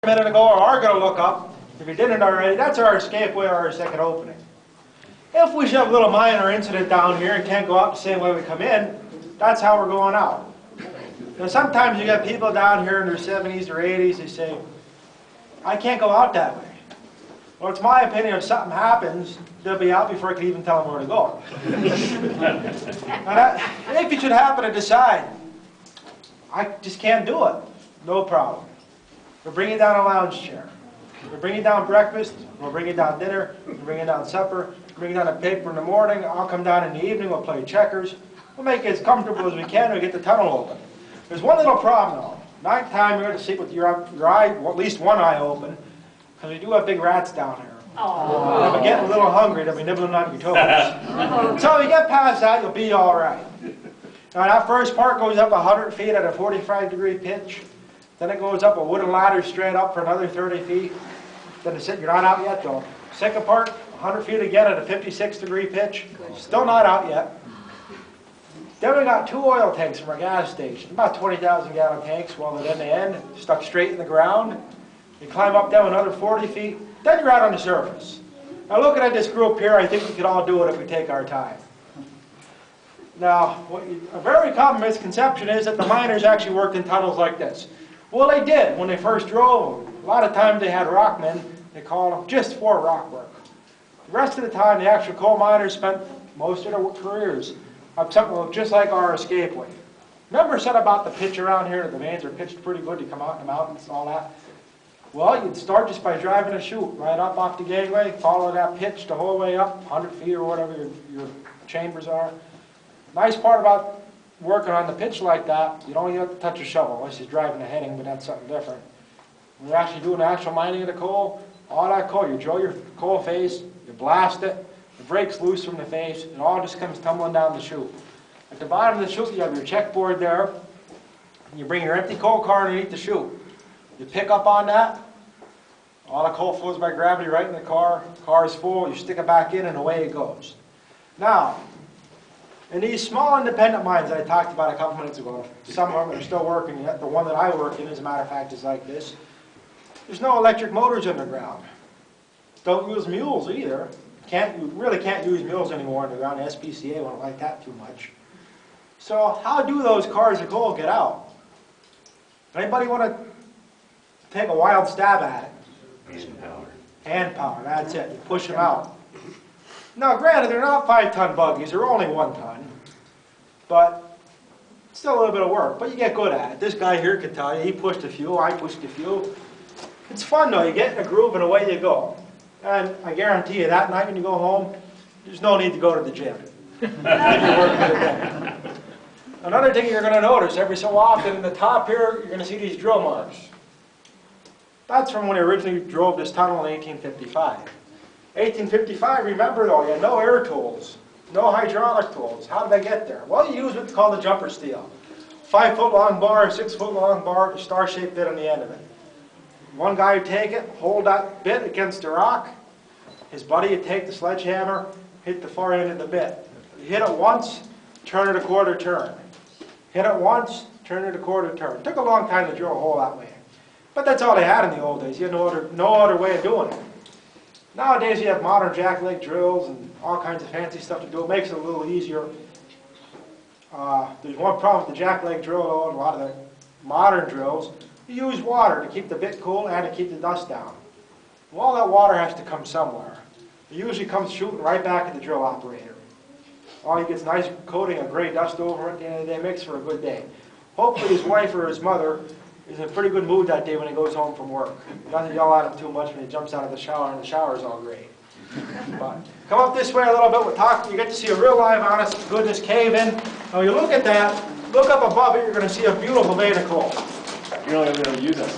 A minute ago are going to look up, if you didn't already, that's our escapeway or our second opening. If we should have a little minor incident down here and can't go out the same way we come in, that's how we're going out. Now sometimes you get people down here in their 70s or 80s, they say, I can't go out that way. Well, it's my opinion if something happens, they'll be out before I can even tell them where to go. If you should happen to decide, I just can't do it, no problem. We'll bring you down a lounge chair. We'll bring you down breakfast. We'll bring you down dinner. We'll bring you down supper. We'll bring you down a paper in the morning. I'll come down in the evening. We'll play checkers. We'll make it as comfortable as we can. We'll get the tunnel open. There's one little problem though. Nighttime you're going to sleep with your eye, well, at least one eye open, because we do have big rats down here. They'll be getting a little hungry. They'll be nibbling on your toes. So if you get past that, you'll be all right. Now that first part goes up 100 feet at a 45-degree pitch. Then it goes up a wooden ladder straight up for another 30 feet. Then you're not out yet though. Second part, 100 feet again at a 56-degree pitch. Still not out yet. Then we got 2 oil tanks from our gas station. About 20,000 gallon tanks, welded end to end, stuck straight in the ground. You climb up them another 40 feet. Then you're out on the surface. Now looking at this group here, I think we could all do it if we take our time. Now, a very common misconception is that the miners actually worked in tunnels like this. Well, they did when they first drove them. A lot of times they had rockmen, they called them, just for rock work. The rest of the time, the actual coal miners spent most of their careers on something just like our escapeway. Remember I said about the pitch around here, the veins are pitched pretty good to come out in the mountains and all that? Well, you'd start just by driving a chute right up off the gateway, follow that pitch the whole way up, 100 feet or whatever your chambers are. Nice part about working on the pitch like that, you don't even have to touch a shovel unless you're driving a heading, but that's something different. When you're actually doing actual mining of the coal, all that coal, you drill your coal face, you blast it, it breaks loose from the face, it all just comes tumbling down the chute. At the bottom of the chute, you have your checkboard there, and you bring your empty coal car underneath the chute. You pick up on that, all the coal flows by gravity right in the car is full, you stick it back in, and away it goes. Now, in these small independent mines that I talked about a couple minutes ago, some of them are still working yet. The one that I work in, as a matter of fact, is like this. There's no electric motors underground. Don't use mules either. You really can't use mules anymore underground. The SPCA won't like that too much. So how do those cars of coal get out? Anybody want to take a wild stab at it? Hand power. Hand power, that's it. You push them out. Now, granted, they're not 5-ton buggies, they're only 1 ton, but still a little bit of work, but you get good at it. This guy here can tell you, he pushed a few, I pushed a few. It's fun though, you get in a groove and away you go. And I guarantee you, that night when you go home, there's no need to go to the gym. Another thing you're going to notice, every so often, in the top here, you're going to see these drill marks. That's from when they originally drove this tunnel in 1855. 1855, remember though, you had no air tools, no hydraulic tools. How did they get there? Well, you use what's called the jumper steel. 5-foot long bar, 6-foot long bar, a star-shaped bit on the end of it. One guy would take it, hold that bit against the rock. His buddy would take the sledgehammer, hit the far end of the bit. You hit it once, turn it a quarter turn. Hit it once, turn it a quarter turn. It took a long time to drill a hole that way. But that's all they had in the old days. You had no other way of doing it. Nowadays you have modern jackleg drills and all kinds of fancy stuff to do. It makes it a little easier. There's one problem with the jackleg drill though, and a lot of the modern drills. You use water to keep the bit cool and to keep the dust down. Well, all that water has to come somewhere. It usually comes shooting right back at the drill operator. All he gets nice coating of gray dust over it at the end of the day, makes for a good day. Hopefully his wife or his mother is in a pretty good mood that day when he goes home from work. He doesn't yell at him too much when he jumps out of the shower and the shower's all great. But come up this way a little bit, we'll talk. You get to see a real live, honest to goodness cave in. Now when you look at that, look up above it, you're going to see a beautiful vein of coal. You're only going to use it.